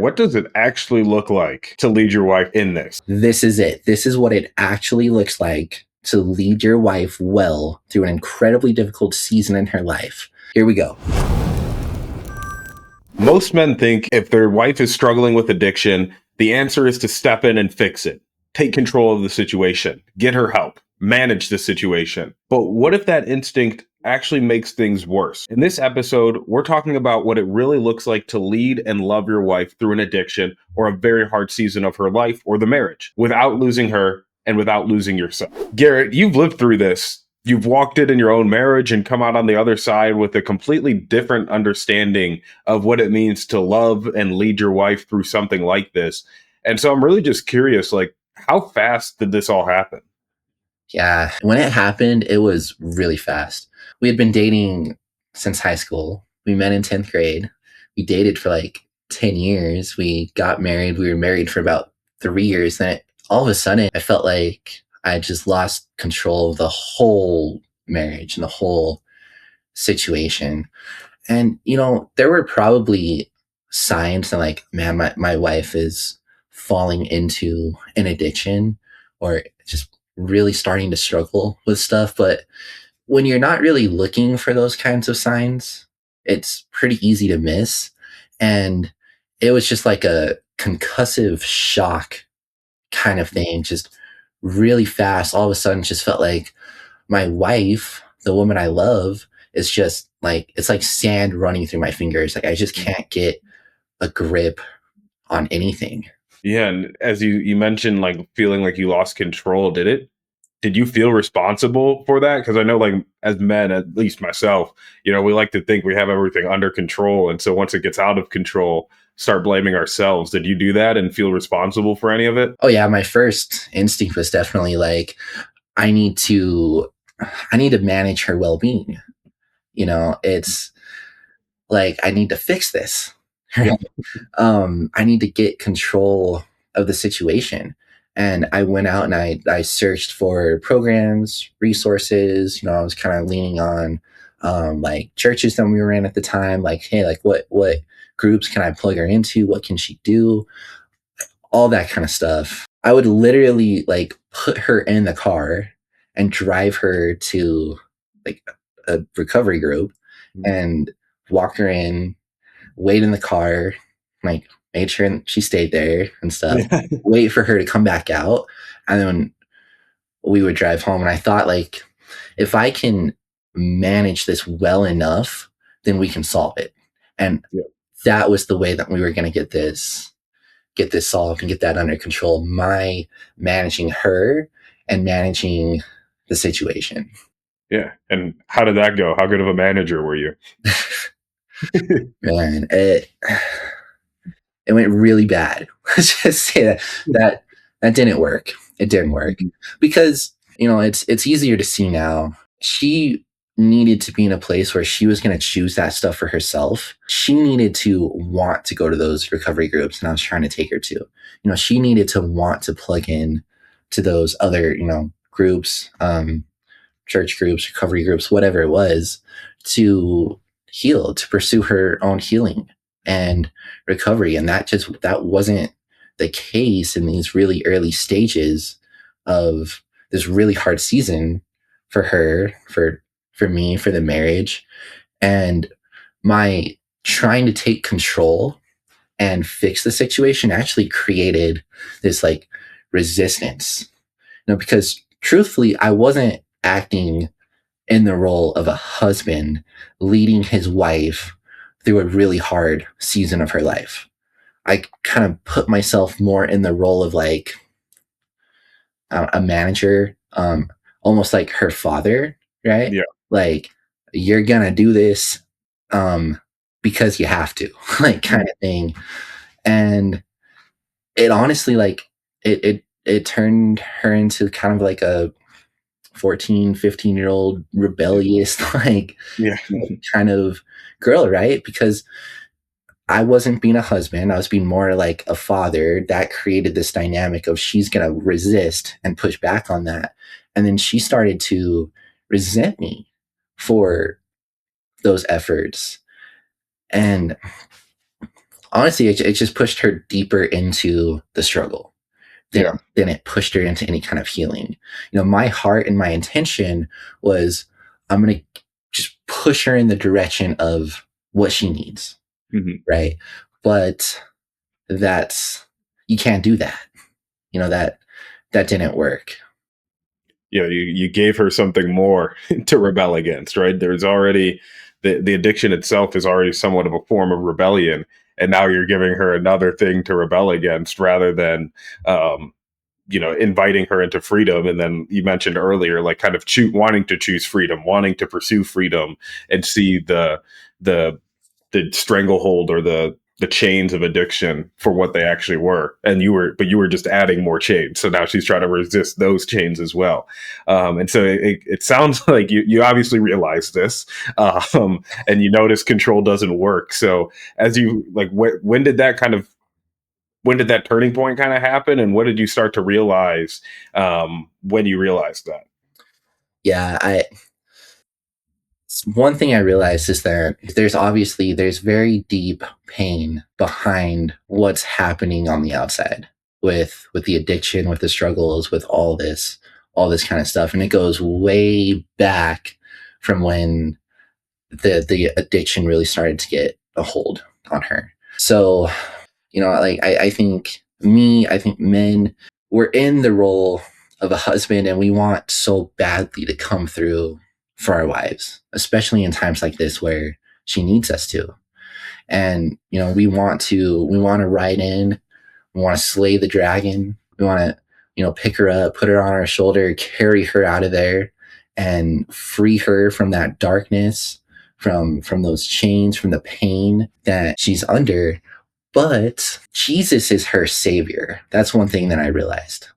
What does it actually look like to lead your wife in this? This is it. This is what it actually looks like to lead your wife well through an incredibly difficult season in her life. Here we go. Most men think if their wife is struggling with addiction, the answer is to step in and fix it, take control of the situation, get her help, manage the situation. But what if that instinct actually makes things worse? In this episode, we're talking about what it really looks like to lead and love your wife through an addiction or a very hard season of her life or the marriage without losing her and without losing yourself. Garrett, you've lived through this. You've walked it in your own marriage and come out on the other side with a completely different understanding of what it means to love and lead your wife through something like this. And so I'm really just curious, like, how fast did this all happen? Yeah, when it happened, it was really fast. We had been dating since high school. We met in 10th grade. We dated for like 10 years. We got married. We were married for about 3 years. Then all of a sudden, I felt like I just lost control of the whole marriage and the whole situation. And, there were probably signs that, like, man, my wife is falling into an addiction or just really starting to struggle with stuff. But when you're not really looking for those kinds of signs, it's pretty easy to miss. And it was just like a concussive shock kind of thing, just really fast. All of a sudden, just felt like my wife, the woman I love, is just like, it's like sand running through my fingers. Like I just can't get a grip on anything. Yeah, and as you mentioned, like feeling like you lost control, did you feel responsible for that? Because I know, like, as men, at least myself, we like to think we have everything under control, and so once it gets out of control, start blaming ourselves. Did you do that and feel responsible for any of it? Oh yeah, my first instinct was definitely like, I need to I need to manage her well-being. It's like I need to fix this. Yeah. I need to get control of the situation. And I went out and I searched for programs, resources. I was kind of leaning on like churches that we were in at the time. Like, hey, like what groups can I plug her into? What can she do? All that kind of stuff. I would literally like put her in the car and drive her to like a recovery group and walk her in, wait in the car, like made sure she stayed there and stuff, Yeah. wait for her to come back out. And then we would drive home. And I thought, like, if I can manage this well enough, then we can solve it. And Yeah. that was the way that we were going to get this solved and get that under control. My managing her and managing the situation. Yeah. And how did that go? How good of a manager were you? Man, it went really bad. Let's just say that didn't work. It didn't work because it's easier to see now. She needed to be in a place where she was going to choose that stuff for herself. She needed to want to go to those recovery groups, and I was trying to take her to. She needed to want to plug in to those other groups, church groups, recovery groups, whatever it was, to heal, to pursue her own healing and recovery. And that wasn't the case in these really early stages of this really hard season for her, for me, for the marriage. And my trying to take control and fix the situation actually created this like resistance. Because truthfully, I wasn't acting in the role of a husband leading his wife through a really hard season of her life. I kind of put myself more in the role of like a manager, almost like her father, right? Yeah. Like, you're gonna do this because you have to, like, kind of thing. And it honestly, like, it turned her into kind of like a 14, 15-year-old rebellious, like, Yeah. kind of girl, right? Because I wasn't being a husband. I was being more like a father. That created this dynamic of she's going to resist and push back on that. And then she started to resent me for those efforts. And honestly, it just pushed her deeper into the struggle Yeah. than it pushed her into any kind of healing. My heart and my intention was, I'm going to just push her in the direction of what she needs, Hmm. right? But that's, you can't do that. That didn't work. You gave her something more to rebel against, right? There's already the addiction itself is already somewhat of a form of rebellion, and now you're giving her another thing to rebel against rather than um, inviting her into freedom. And then you mentioned earlier, like kind of wanting to choose freedom, wanting to pursue freedom, and see the the stranglehold or the chains of addiction for what they actually were. And you were just adding more chains. So now she's trying to resist those chains as well. And so it sounds like you obviously realize this, and you notice control doesn't work. So as you like, when did that turning point kind of happen, and what did you start to realize when you realized that? Yeah, I one thing I realized is that there's very deep pain behind what's happening on the outside with the addiction, with the struggles, with all this kind of stuff, and it goes way back from when the addiction really started to get a hold on her. So, like I think men, we're in the role of a husband, and we want so badly to come through for our wives, especially in times like this where she needs us to. And we want to ride in, we want to slay the dragon, we want to pick her up, put her on our shoulder, carry her out of there, and free her from that darkness, from those chains, from the pain that she's under. But Jesus is her savior. That's one thing that I realized.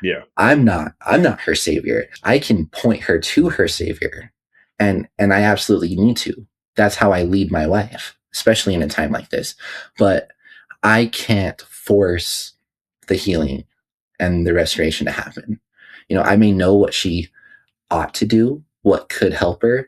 Yeah. I'm not her savior. I can point her to her savior. And I absolutely need to. That's how I lead my life, especially in a time like this. But I can't force the healing and the restoration to happen. I may know what she ought to do, what could help her,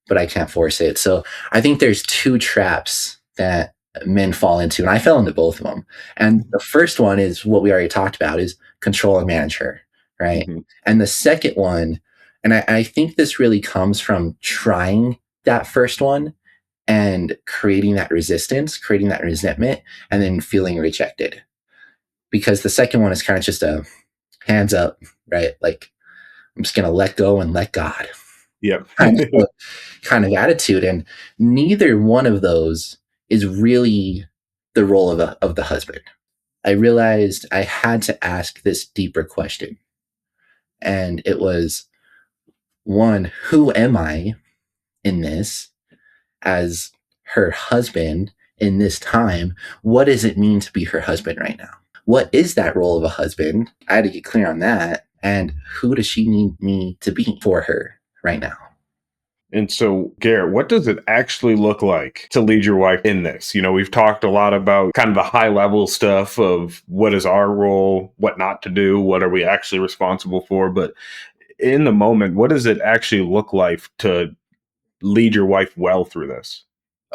but I can't force it. So I think there's two traps that men fall into, and I fell into both of them. And the first one is what we already talked about, is control and manage her, right? Hmm. And the second one, and I think this really comes from trying that first one and creating that resistance, creating that resentment, and then feeling rejected. Because the second one is kind of just a hands up, right? Like, I'm just going to let go and let God Yep. kind of attitude. And neither one of those is really the role of the husband. I realized I had to ask this deeper question. And it was, one, who am I in this as her husband in this time? What does it mean to be her husband right now? What is that role of a husband? I had to get clear on that. And who does she need me to be for her right now? And so, Garrett, what does it actually look like to lead your wife in this? We've talked a lot about kind of the high level stuff of what is our role, what not to do, what are we actually responsible for. But in the moment, what does it actually look like to lead your wife well through this?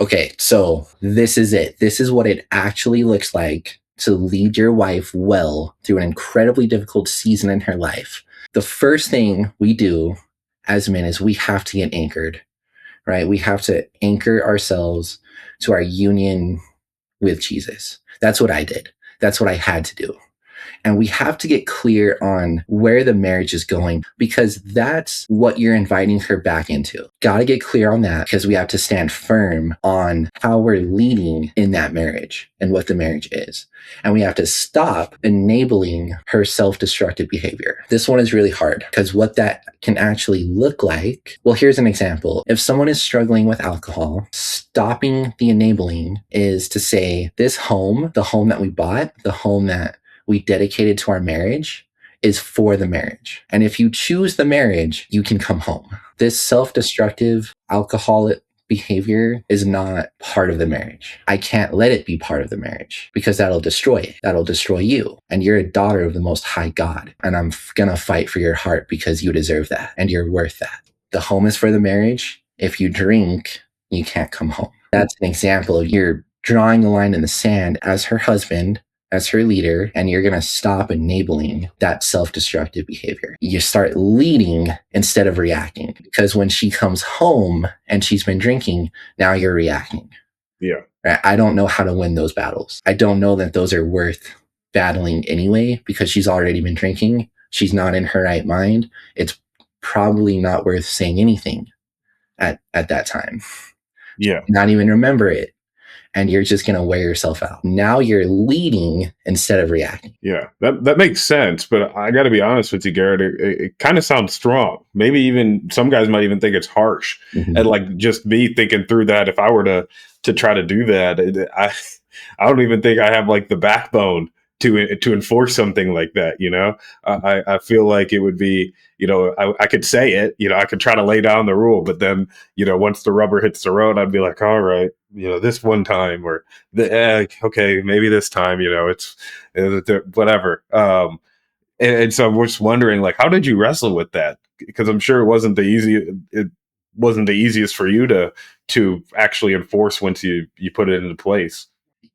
Okay, so this is it. This is what it actually looks like to lead your wife well through an incredibly difficult season in her life. The first thing we do as men is we have to get anchored, right? We have to anchor ourselves to our union with Jesus. That's what I did. That's what I had to do. And we have to get clear on where the marriage is going, because that's what you're inviting her back into. Got to get clear on that, because we have to stand firm on how we're leading in that marriage and what the marriage is. And we have to stop enabling her self-destructive behavior. This one is really hard, because what that can actually look like, well, here's an example. If someone is struggling with alcohol, stopping the enabling is to say, this home, the home that we bought, the home that we dedicated to our marriage, is for the marriage. And if you choose the marriage, you can come home. This self-destructive alcoholic behavior is not part of the marriage. I can't let it be part of the marriage, because that'll destroy it. That'll destroy you. And you're a daughter of the Most High God. And I'm going to fight for your heart, because you deserve that and you're worth that. The home is for the marriage. If you drink, you can't come home. That's an example of you're drawing a line in the sand as her husband, as her leader, and you're going to stop enabling that self-destructive behavior. You start leading instead of reacting, because when she comes home and she's been drinking, now you're reacting. Yeah. Right? I don't know how to win those battles. I don't know that those are worth battling anyway, because she's already been drinking. She's not in her right mind. It's probably not worth saying anything at that time. Yeah. Not even remember it. And you're just going to wear yourself out. Now you're leading instead of reacting. Yeah, that makes sense. But I got to be honest with you, Garrett. It kind of sounds strong. Maybe even some guys might even think it's harsh. Mm-hmm. And like just me thinking through that, if I were to try to do that, I don't even think I have like the backbone to enforce something like that. You know, I feel like it would be, you know, I could say it, you know, I could try to lay down the rule, but then, you know, once the rubber hits the road, I'd be like, all right, you know, this one time, or okay, maybe this time, you know, it's whatever. And so I'm just wondering, like, how did you wrestle with that? Because I'm sure it wasn't the easiest for you to actually enforce once you put it into place.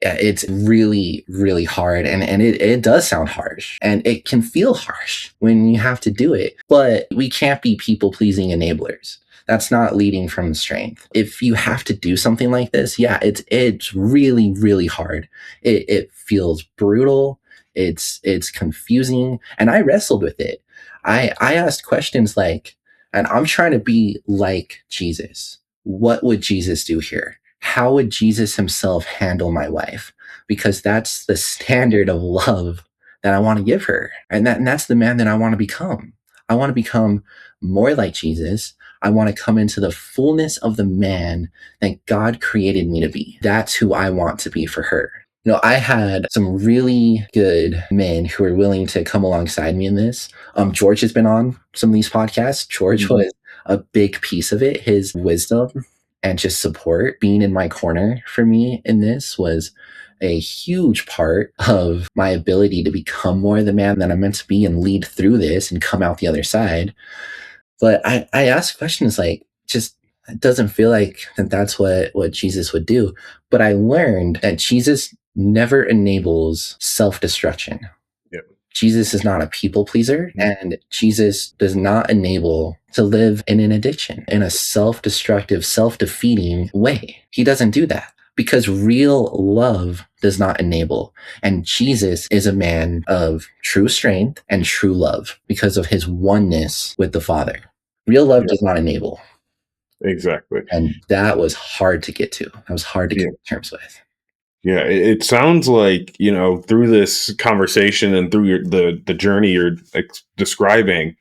Yeah, it's really, really hard. And it does sound harsh, and it can feel harsh when you have to do it. But we can't be people pleasing enablers. That's not leading from strength. If you have to do something like this, yeah, it's really, really hard. It feels brutal. It's confusing. And I wrestled with it. I asked questions like, and I'm trying to be like Jesus. What would Jesus do here? How would Jesus himself handle my wife? Because that's the standard of love that I want to give her. And that's the man that I want to become. I want to become more like Jesus. I want to come into the fullness of the man that God created me to be. That's who I want to be for her. You know, I had some really good men who were willing to come alongside me in this. George has been on some of these podcasts. George Mm-hmm. was a big piece of it. His wisdom and just support, being in my corner for me in this, was a huge part of my ability to become more the man that I'm meant to be and lead through this and come out the other side. But I ask questions like, just, it doesn't feel like that's what Jesus would do. But I learned that Jesus never enables self-destruction. Yep. Jesus is not a people pleaser, and Jesus does not enable to live in an addiction, in a self-destructive, self-defeating way. He doesn't do that, because real love does not enable. And Jesus is a man of true strength and true love because of his oneness with the Father. Real love Yeah, does not enable. exactly. And that was hard to get to. That was hard to Yeah. come to terms with. Yeah, it sounds like, you know, through this conversation and through the journey you're describing,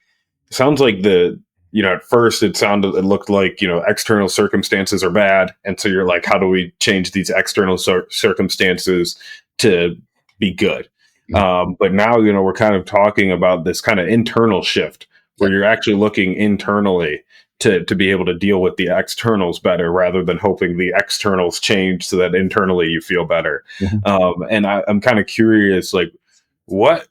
it sounds like you know, at first it looked like, you know, external circumstances are bad, and so you're like, how do we change these external circumstances to be good? But now, you know, we're kind of talking about this kind of internal shift where Yep. you're actually looking internally to be able to deal with the externals better, rather than hoping the externals change so that internally you feel better. Mhm. And I'm kind of curious, like, what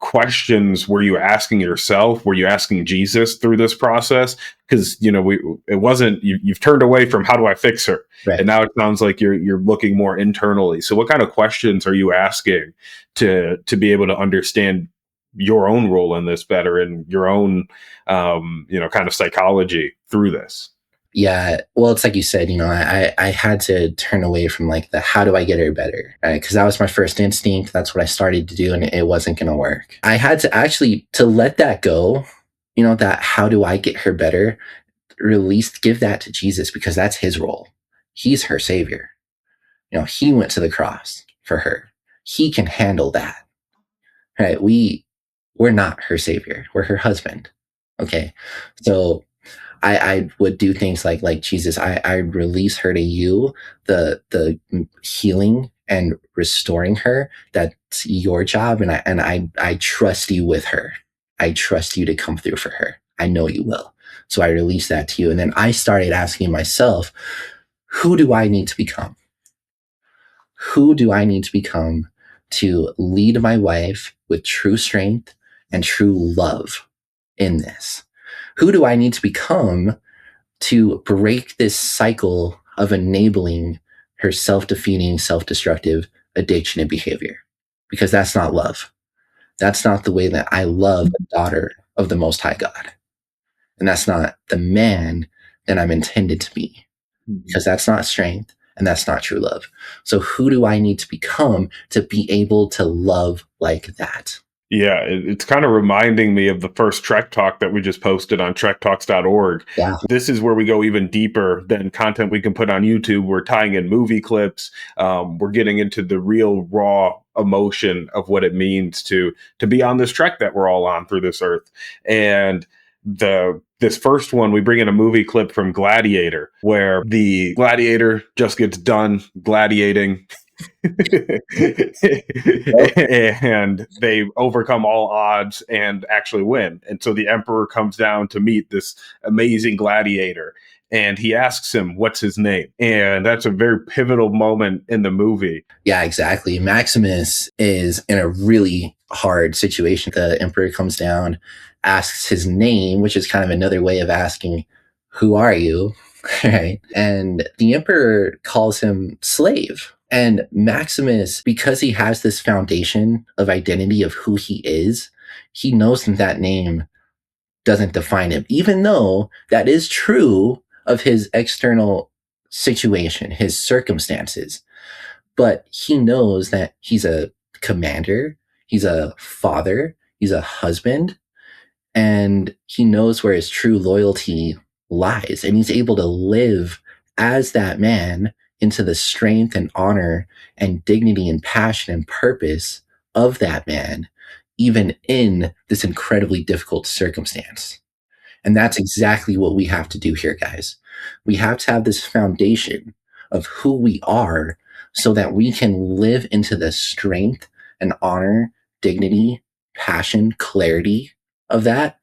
questions were you asking yourself? Were you asking Jesus through this process? Because, you know, it wasn't you've turned away from how do I fix her, Right. and now it sounds like you're looking more internally. So what kind of questions are you asking to be able to understand your own role in this better, and your own you know, kind of psychology through this? Yeah, well, it's like you said, you know, I had to turn away from like the how do I get her better, right? Because that was my first instinct. That's what I started to do, and it wasn't going to work. I had to actually to let that go, you know, that how do I get her better, release, give that to Jesus, because that's his role. He's her savior. You know, he went to the cross for her. He can handle that, right? We're not her savior. We're her husband. Okay, so I would do things like Jesus, I release her to you, the healing and restoring her. That's your job, and I trust you with her. I trust you to come through for her. I know you will. So I release that to you, and then I started asking myself, who do I need to become? Who do I need to become to lead my wife with true strength and true love in this? Who do I need to become to break this cycle of enabling her self-defeating, self-destructive addiction and behavior. Because that's not love. That's not the way that I love a daughter of the Most High God. And that's not the man that I'm intended to be, because that's not strength and that's not true love. So who do I need to become to be able to love like that? Yeah, it's kind of reminding me of the first Trek Talk that we just posted on trektalks.org. Yeah. This is where we go even deeper than content we can put on YouTube. We're tying in movie clips. We're getting into the real raw emotion of what it means to be on this trek that we're all on through this earth. And this first one, we bring in a movie clip from Gladiator, where the gladiator just gets done gladiating. And they overcome all odds and actually win. And so the emperor comes down to meet this amazing gladiator, and he asks him what's his name. And that's a very pivotal moment in the movie. Yeah, exactly. Maximus is in a really hard situation. The emperor comes down, asks his name, which is kind of another way of asking, who are you? Right. And the emperor calls him slave. And Maximus, because he has this foundation of identity of who he is, he knows that that name doesn't define him, even though that is true of his external situation, his circumstances. But he knows that he's a commander, he's a father, he's a husband, and he knows where his true loyalty lies. And he's able to live as that man into the strength and honor and dignity and passion and purpose of that man, even in this incredibly difficult circumstance. And that's exactly what we have to do here, guys. We have to have this foundation of who we are so that we can live into the strength and honor, dignity, passion, clarity of that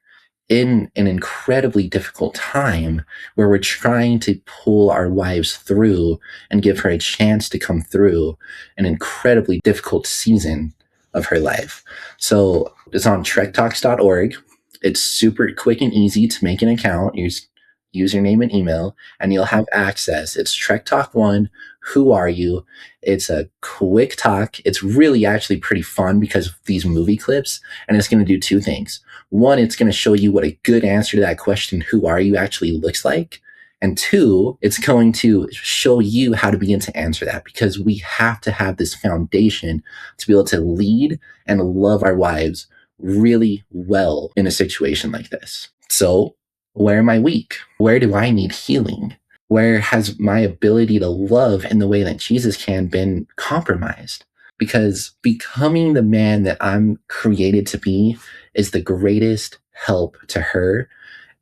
in an incredibly difficult time where we're trying to pull our wives through and give her a chance to come through an incredibly difficult season of her life. So it's on trektalks.org. It's super quick and easy to make an account. Use username and email, and you'll have access. It's Trek Talk 1. Who are you? It's a quick talk. It's really actually pretty fun because of these movie clips, and it's going to do two things. One, it's going to show you what a good answer to that question, who are you, actually looks like. And two, it's going to show you how to begin to answer that, because we have to have this foundation to be able to lead and love our wives really well in a situation like this. So, where am I weak? Where do I need healing? Where has my ability to love in the way that Jesus can been compromised? Because becoming the man that I'm created to be is the greatest help to her.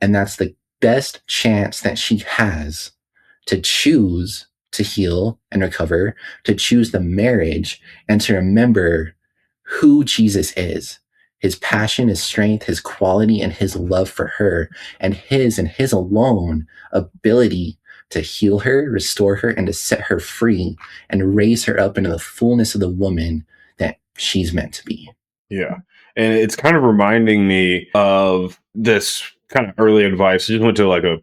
And that's the best chance that she has to choose to heal and recover, to choose the marriage, and to remember who Jesus is. His passion, his strength, his quality, and his love for her, and his alone ability to heal her, restore her, and to set her free and raise her up into the fullness of the woman that she's meant to be. Yeah. And it's kind of reminding me of this kind of early advice. I just went to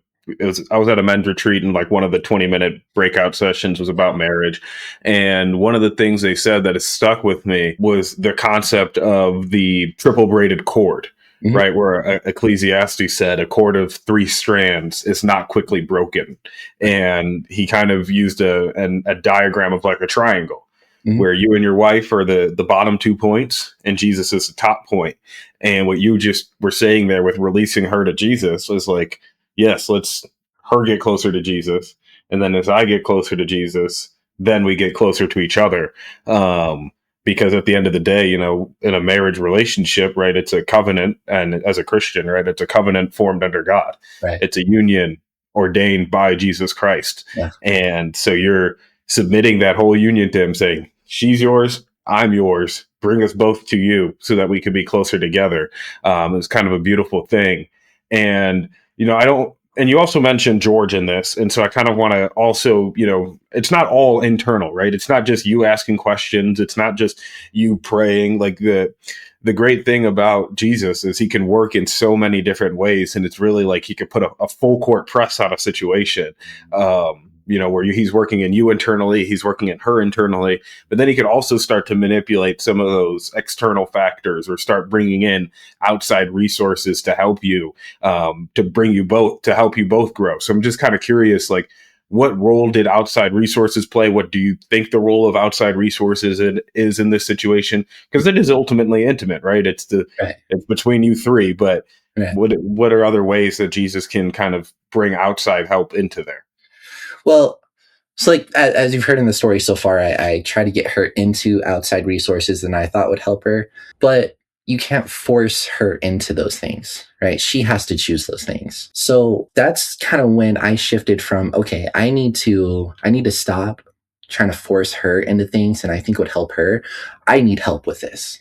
I was at a men's retreat, and like one of the 20-minute breakout sessions was about marriage. And one of the things they said that has stuck with me was the concept of the triple braided cord. Mm-hmm. Right, where Ecclesiastes said a cord of 3 strands is not quickly broken. And he kind of used a diagram of like a triangle. Mm-hmm. Where you and your wife are the bottom 2 points and Jesus is the top point. And what you just were saying there with releasing her to Jesus was like, yes, let's her get closer to Jesus. And then as I get closer to Jesus, then we get closer to each other. Because at the end of the day, you know, in a marriage relationship, right, it's a covenant. And as a Christian, right, it's a covenant formed under God. Right. It's a union ordained by Jesus Christ. Yeah. And so you're submitting that whole union to him, saying, she's yours, I'm yours, bring us both to you so that we can be closer together. It's kind of a beautiful thing. And, you know, and you also mentioned George in this. And so I kind of want to also, you know, it's not all internal, right? It's not just you asking questions. It's not just you praying. Like the great thing about Jesus is he can work in so many different ways. And it's really like he could put a full court press on a situation. where he's working in you internally, he's working at her internally, but then he could also start to manipulate some of those external factors or start bringing in outside resources to help you, to bring you both, to help you both grow. So I'm just kind of curious, like, what role did outside resources play? What do you think the role of outside resources is in this situation? Because it is ultimately intimate, right? It's Right. it's between you three, but Right. what are other ways that Jesus can kind of bring outside help into there? Well, so like as you've heard in the story so far, I try to get her into outside resources that I thought would help her, but you can't force her into those things, right? She has to choose those things. So that's kind of when I shifted from, okay, I need to stop trying to force her into things and I think would help her. I need help with this.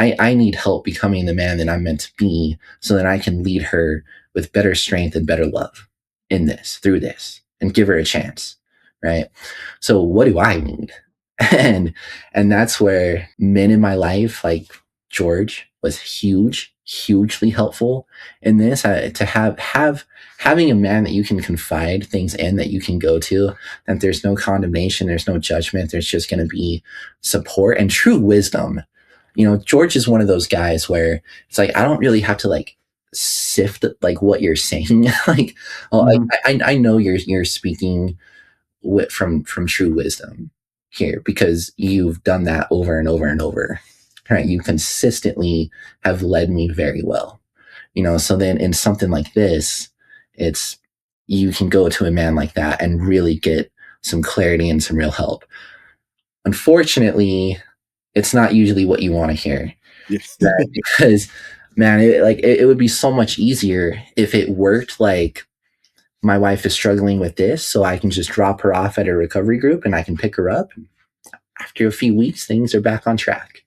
I need help becoming the man that I'm meant to be so that I can lead her with better strength and better love in this, through this, and give her a chance. Right. So what do I need? And and that's where men in my life, like George, was hugely helpful in this. To have having a man that you can confide things in, that you can go to, that there's no condemnation, there's no judgment, there's just going to be support and true wisdom. George is one of those guys where it's like I don't really have to like sift like what you're saying. Like, oh, Mhm. I know you're speaking from true wisdom here because you've done that over and over and over. Right? You consistently have led me very well. So then in something like this, it's you can go to a man like that and really get some clarity and some real help. Unfortunately, it's not usually what you want to hear. Yeah. Right? Because man, it would be so much easier if it worked like my wife is struggling with this, so I can just drop her off at a recovery group and I can pick her up. After a few weeks, things are back on track.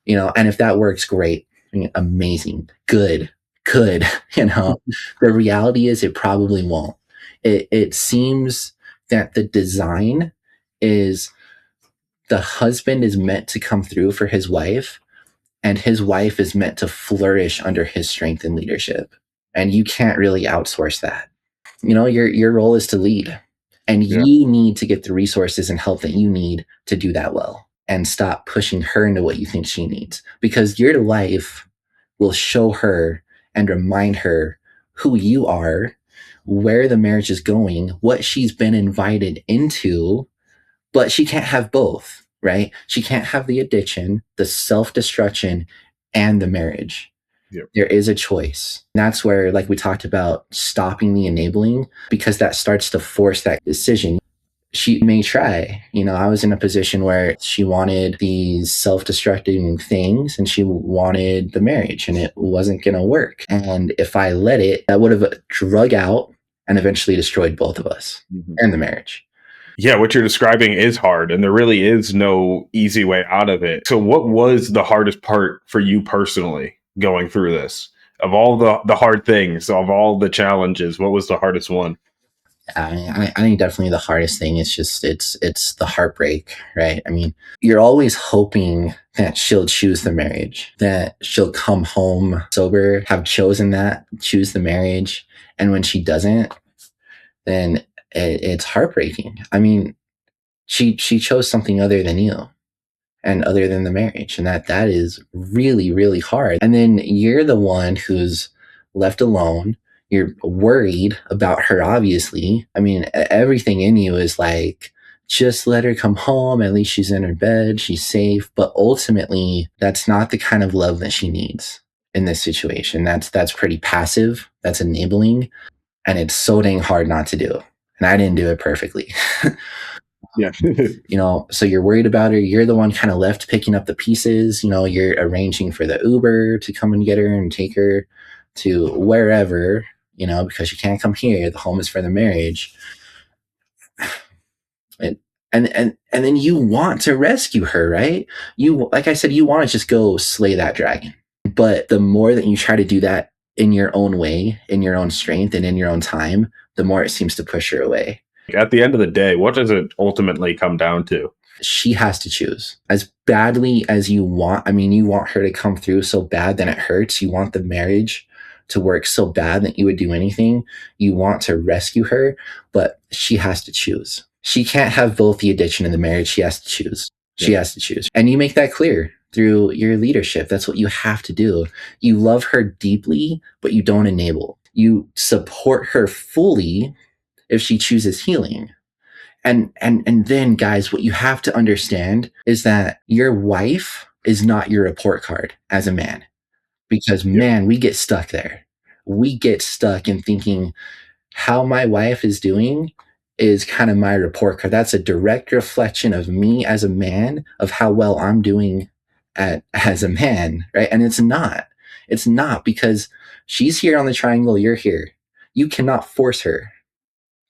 And if that works, great. I mean, amazing, good. You know, the reality is it probably won't. It seems that the design is the husband is meant to come through for his wife, and his wife is meant to flourish under his strength and leadership. And you can't really outsource that. Your role is to lead, and Yeah. you need to get the resources and help that you need to do that well, and stop pushing her into what you think she needs, because your life will show her and remind her who you are, where the marriage is going, what she's been invited into. But she can't have both, right? She can't have the addiction, the self-destruction, and the marriage. Yeah. There is a choice. And that's where, like we talked about, stopping the enabling, because that starts to force that decision. She may try. I was in a position where she wanted these self-destructing things and she wanted the marriage, and it wasn't going to work. And if I let it, that would have drug out and eventually destroyed both of us Mhm. and the marriage. Yeah, what you're describing is hard, and there really is no easy way out of it. So, what was the hardest part for you personally going through this? Of all the hard things, of all the challenges, what was the hardest one? I think definitely the hardest thing is just it's the heartbreak, right? I mean, you're always hoping that she'll choose the marriage, that she'll come home sober, have chosen that, choose the marriage, and when she doesn't, then it's heartbreaking. I mean, she chose something other than you and other than the marriage, and that is really hard. And then you're the one who's left alone. You're worried about her, obviously. I mean, everything in you is like, just let her come home, at least she's in her bed, she's safe. But ultimately, that's not the kind of love that she needs in this situation. That's pretty passive, that's enabling, and it's so dang hard not to do. And I didn't do it perfectly. Yeah. So you're worried about her. You're the one kind of left picking up the pieces. You're arranging for the Uber to come and get her and take her to wherever, because she can't come here. The home is for the marriage. And, and then you want to rescue her, right? Like I said, you want to just go slay that dragon. But the more that you try to do that in your own way, in your own strength, and in your own time, the more it seems to push her away. At the end of the day, what does it ultimately come down to? She has to choose. As badly as you want, I mean, you want her to come through so bad that it hurts. You want the marriage to work so bad that you would do anything. You want to rescue her, but she has to choose. She can't have both the addiction and the marriage. She has to choose. She has to choose. And you make that clear through your leadership. That's what you have to do. You love her deeply, but you don't enable. You support her fully if she chooses healing. And then, guys, what you have to understand is that your wife is not your report card as a man. Because Yep. man, we get stuck there. We get stuck in thinking how my wife is doing is kind of my report card. That's a direct reflection of me as a man, of how well I'm doing as a man, right? And it's not. It's not, because she's here on the triangle, you're here. You cannot force her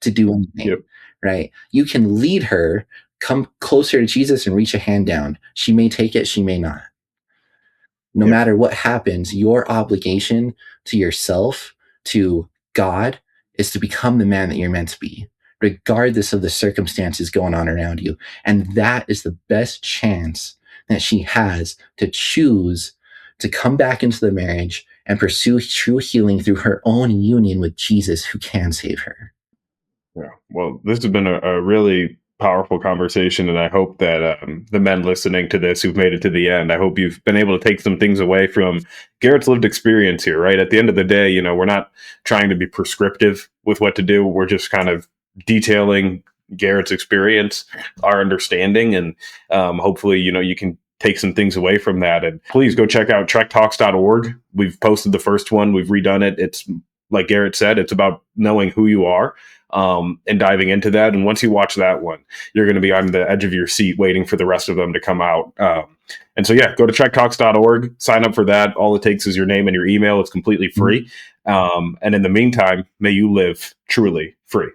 to do anything, Yep. right? You can lead her, come closer to Jesus and reach a hand down. She may take it, she may not. No Yep. matter what happens, your obligation to yourself, to God, is to become the man that you're meant to be, regardless of the circumstances going on around you. And that is the best chance that she has to choose to come back into the marriage and pursue true healing through her own union with Jesus, who can save her. Yeah. Well, this has been a really powerful conversation, and I hope that the men listening to this who've made it to the end, I hope you've been able to take some things away from Garrett's lived experience here. Right at the end of the day, we're not trying to be prescriptive with what to do. We're just kind of detailing Garrett's experience, our understanding, and hopefully, you can take some things away from that. And please go check out trektalks.org. We've posted the first one. We've redone it. It's like Garrett said, it's about knowing who you are, and diving into that. And once you watch that one, you're going to be on the edge of your seat waiting for the rest of them to come out. And so, yeah, go to trektalks.org, sign up for that. All it takes is your name and your email. It's completely free. And in the meantime, may you live truly free.